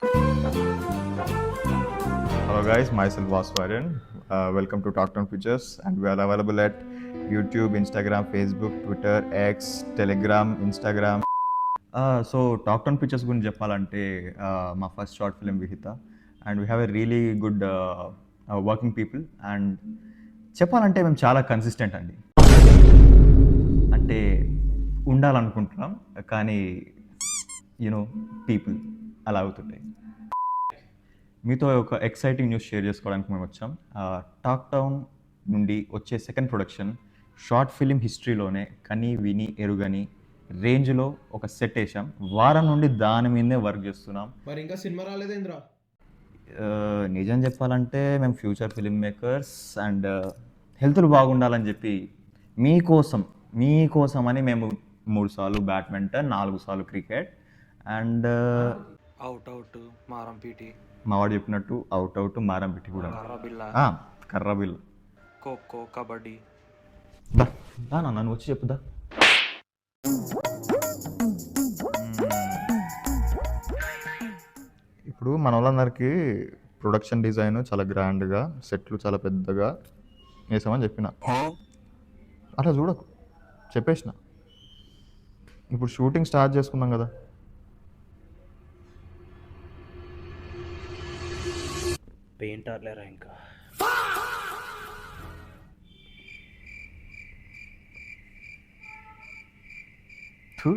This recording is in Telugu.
Hello guys, myself Vaswarian. Welcome to Talk Town Pictures, and we are available at YouTube, Instagram, Facebook, Twitter, X, Telegram, Instagram. So Talk Town Pictures గురించి చెప్పాలంటే మా first short film Vihita, and we have a really good working people. అండ్ చెప్పాలంటే మేము చాలా కన్సిస్టెంట్ అండి. అంటే ఉండాలనుకుంటున్నాం, కానీ యూనో పీపుల్ అలా అవుతుంటాయి. మీతో ఒక ఎక్సైటింగ్ న్యూస్ షేర్ చేసుకోవడానికి మేము వచ్చాం. టాక్ టౌన్ నుండి వచ్చే సెకండ్ ప్రొడక్షన్ షార్ట్ ఫిలిం హిస్టరీలోనే కని విని ఎరుగని రేంజ్లో ఒక సెట్ వేసాం. వారం నుండి దాని మీదే వర్క్ చేస్తున్నాం. మరి ఇంకా సినిమా రాలేదేంద్రా? నిజం చెప్పాలంటే మేము ఫ్యూచర్ ఫిలిం మేకర్స్, అండ్ హెల్త్లు బాగుండాలని చెప్పి మీకోసం అని మేము 3 సార్లు బ్యాడ్మింటన్, 4 సార్లు క్రికెట్, అండ్ అవుట్ మారం పీటి మా వాడు చెప్పినట్టు అవుట్ మారం పెట్టి కూడా కర్రబిల్ ఖోఖో కబడ్డీ. దా నన్ను వచ్చి చెప్పుదా. ఇప్పుడు మన వాళ్ళందరికీ ప్రొడక్షన్ డిజైన్ చాలా గ్రాండ్గా, సెట్లు చాలా పెద్దగా వేసామని చెప్పిన. అట్లా చూడకు, చెప్పేసిన. ఇప్పుడు షూటింగ్ స్టార్ట్ చేసుకున్నాం కదా. పెయింటర్లేరా ఇంకా Two.